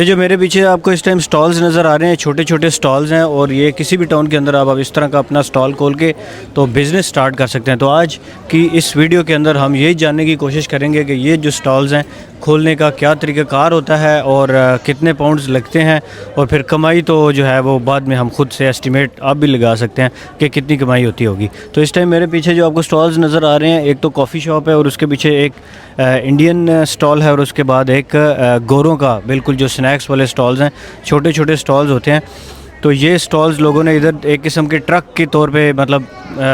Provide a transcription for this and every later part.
ये जो मेरे पीछे आपको इस टाइम स्टॉल्स नज़र आ रहे हैं, छोटे छोटे स्टॉल्स हैं और ये किसी भी टाउन के अंदर आप इस तरह का अपना स्टॉल खोल के तो बिज़नेस स्टार्ट कर सकते हैं। तो आज की इस वीडियो के अंदर हम यही जानने की कोशिश करेंगे कि ये जो स्टॉल्स हैं खोलने का क्या तरीक़ाकार होता है और कितने पाउंड्स लगते हैं, और फिर कमाई तो जो है वो बाद में हम खुद से एस्टिमेट आप भी लगा सकते हैं कि कितनी कमाई होती होगी। तो इस टाइम मेरे पीछे जो आपको स्टॉल्स नज़र आ रहे हैं, एक तो कॉफ़ी शॉप है और उसके पीछे एक इंडियन स्टॉल है और उसके बाद एक गोरों का बिल्कुल जो स्नैक्स वाले स्टॉल्स हैं, छोटे छोटे स्टॉल्स होते हैं। तो ये स्टॉल्स लोगों ने इधर एक किस्म के ट्रक के तौर पे, मतलब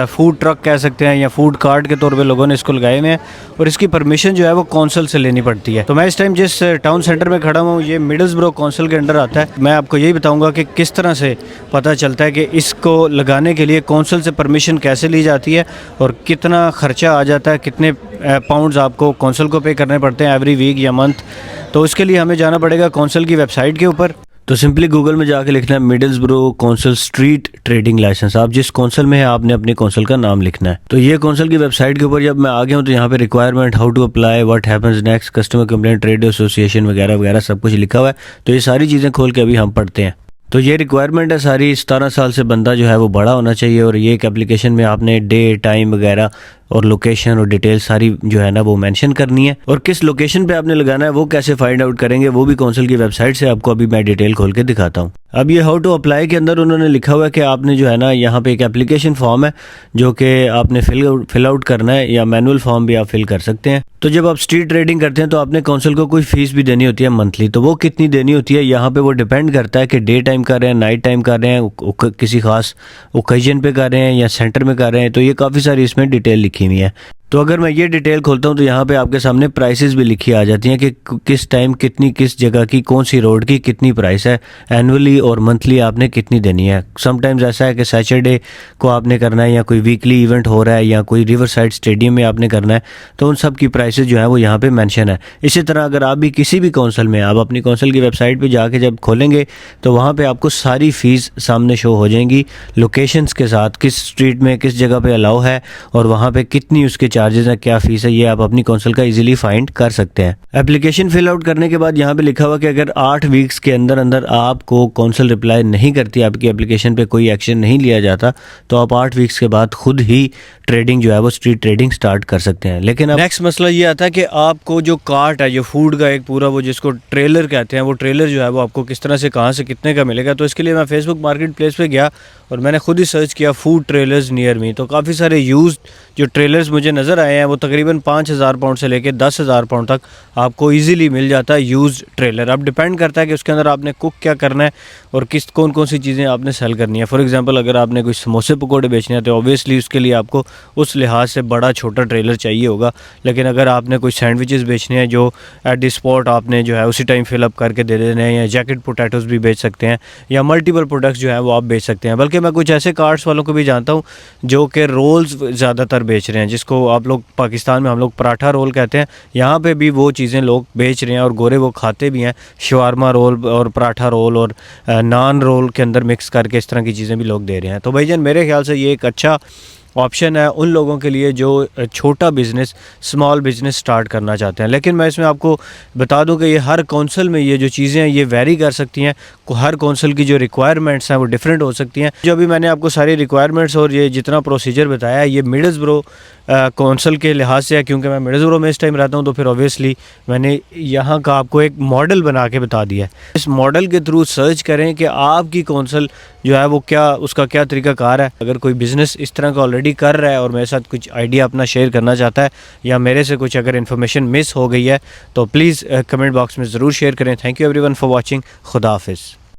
फूड ट्रक कह सकते हैं या फूड कार्ट के तौर पे लोगों ने इसको लगाए हुए हैं, और इसकी परमिशन जो है वो कौंसल से लेनी पड़ती है। तो मैं इस टाइम जिस टाउन सेंटर में खड़ा हूँ ये मिडल्सब्रो कौंसल के अंडर आता है। मैं आपको यही बताऊँगा कि किस तरह से पता चलता है कि इसको लगाने के लिए कौंसल से परमिशन कैसे ली जाती है और कितना ख़र्चा आ जाता है, कितने पाउंड्स आपको कौंसल को पे करने पड़ते हैं एवरी वीक या मंथ। तो उसके लिए हमें जाना पड़ेगा कौंसल की वेबसाइट के ऊपर। तो सिंपली गूगल में जाके लिखना है Middlesbrough council street trading licence. आप जिस कौंसल में है आपने अपने कौंसल का नाम लिखना है। तो ये कौंसल की वेबसाइट के ऊपर जब मैं आ गया हूँ तो यहाँ पे requirement, how to apply, what happens next, customer complaint, trade association वगैरह वगैरह सब कुछ लिखा हुआ है। तो ये सारी चीज़ें खोल के अभी हम पढ़ते हैं। तो ये रिक्वायरमेंट है सारी, 17 साल से बंदा जो है वो बड़ा होना चाहिए, और ये एक एप्लीकेशन में आपने डे, टाइम वगैरह और लोकेशन और डिटेल सारी जो है ना वो मेंशन करनी है। और किस लोकेशन पे आपने लगाना है वो कैसे फाइंड आउट करेंगे वो भी कौंसल की वेबसाइट से आपको अभी मैं डिटेल खोल के दिखाता हूँ। अब ये हाउ टू अप्लाई के अंदर उन्होंने लिखा हुआ है कि आपने जो है ना यहाँ पे एक एप्लीकेशन फॉर्म है जो कि आपने फिल आउट करना है, या मैनुअल फॉर्म भी आप फिल कर सकते हैं। तो जब आप स्ट्रीट ट्रेडिंग करते हैं तो आपने कौंसल को कोई फीस भी देनी होती है मंथली। तो वो कितनी देनी होती है यहाँ पे वो डिपेंड करता है कि डे टाइम कर रहे हैं, नाइट टाइम कर रहे हैं, किसी खास ओकेजन पे कर रहे हैं या सेंटर में कर रहे हैं। तो ये काफ़ी सारी इसमें डिटेल लिखी हुई है। तो अगर मैं ये डिटेल खोलता हूँ तो यहाँ पे आपके सामने प्राइसेस भी लिखी आ जाती हैं कि किस टाइम कितनी, किस जगह की, कौन सी रोड की कितनी प्राइस है, एनुअली और मंथली आपने कितनी देनी है। समटाइम्स ऐसा है कि सैटरडे को आपने करना है, या कोई वीकली इवेंट हो रहा है, या कोई रिवर साइड स्टेडियम में आपने करना है, तो उन सब की प्राइसेस जो है वो यहाँ पे मेंशन है। इसी तरह अगर आप भी किसी भी कौंसल में, आप अपनी कौंसल की वेबसाइट पर जाके जब खोलेंगे तो वहाँ पर आपको सारी फीस सामने शो हो जाएंगी, लोकेशंस के साथ, किस स्ट्रीट में किस जगह पे अलाउ है और वहाँ पे कितनी उसके चार्जेस है, क्या फीस है, ये आप अपनी कौंसल का इजीली फाइंड कर सकते हैं। एप्लीकेशन फिल आउट करने के बाद यहाँ पे लिखा हुआ कि अगर 8 वीक्स के अंदर अंदर आपको कौंसल रिप्लाई नहीं करती, आपकी एप्लीकेशन पे कोई एक्शन नहीं लिया जाता, तो आप 8 वीक्स के बाद खुद ही ट्रेडिंग जो है वो स्ट्रीट ट्रेडिंग स्टार्ट कर सकते हैं। लेकिन अब नेक्स्ट मसला ये आता है कि आपको जो कार्ट है, जो फूड का एक पूरा वो जिसको ट्रेलर कहते हैं, वो ट्रेलर जो है वो आपको किस तरह से, कहाँ से, कितने का मिलेगा। तो इसके लिए मैं फेसबुक मार्केट प्लेस पे गया और मैंने खुद ही सर्च किया फूड ट्रेलर्स नियर मी। तो काफ़ी सारे यूज्ड जो ट्रेलर्स मुझे नज़र आए हैं वो तकरीबन 5000 पाउंड से लेकर 10,000 पाउंड तक आपको इजीली मिल जाता है यूज्ड ट्रेलर। अब डिपेंड करता है कि उसके अंदर आपने कुक क्या करना है और किस कौन कौन सी चीज़ें आपने सेल करनी है। फॉर एग्जांपल अगर आपने कोई समोसे पकौड़े बेचने हैं तो ऑब्वियसली उसके लिए आपको उस लिहाज से बड़ा छोटा ट्रेलर चाहिए होगा। लेकिन अगर आपने कोई सैंडविचेस बेचने हैं जो एट द स्पॉट आपने जो है उसी टाइम फिलअप करके दे देने हैं, या जैकेट पोटैटोज़ भी बेच सकते हैं, या मल्टीपल प्रोडक्ट्स जो है वो आप बेच सकते हैं। बल्कि मैं कुछ ऐसे कार्ट्स वालों को भी जानता हूँ जो कि रोल्स ज़्यादातर बेच रहे हैं, जिसको आप लोग पाकिस्तान में हम लोग पराठा रोल कहते हैं, यहाँ पे भी वो चीज़ें लोग बेच रहे हैं और गोरे वो खाते भी हैं। शवारमा रोल और पराठा रोल और नान रोल के अंदर मिक्स करके इस तरह की चीज़ें भी लोग दे रहे हैं। तो भाईजान मेरे ख्याल से ये एक अच्छा ऑप्शन है उन लोगों के लिए जो छोटा बिज़नेस, स्मॉल बिज़नेस स्टार्ट करना चाहते हैं। लेकिन मैं इसमें आपको बता दूं कि ये हर कौंसल में ये जो चीज़ें हैं ये वेरी कर सकती हैं। हर कौंसल की जो रिक्वायरमेंट्स हैं वो डिफरेंट हो सकती हैं। जो अभी मैंने आपको सारी रिक्वायरमेंट्स और ये जितना प्रोसीजर बताया है ये मिडल्सब्रो कौंसल के लिहाज से है, क्योंकि मैं मिडल्सब्रो में इस टाइम रहता हूँ। तो फिर ऑब्वियसली मैंने यहाँ का आपको एक मॉडल बना के बता दिया है। इस मॉडल के थ्रू सर्च करें कि आपकी कौंसल जो है वो क्या, उसका क्या तरीक़ाकार है। अगर कोई बिज़नेस इस तरह का ऑलरेडी कर रहा है और मेरे साथ कुछ आइडिया अपना शेयर करना चाहता है, या मेरे से कुछ अगर इन्फॉर्मेशन मिस हो गई है, तो प्लीज़ कमेंट बॉक्स में ज़रूर शेयर करें। Thank you everyone for watching. खुदा हाफिज़।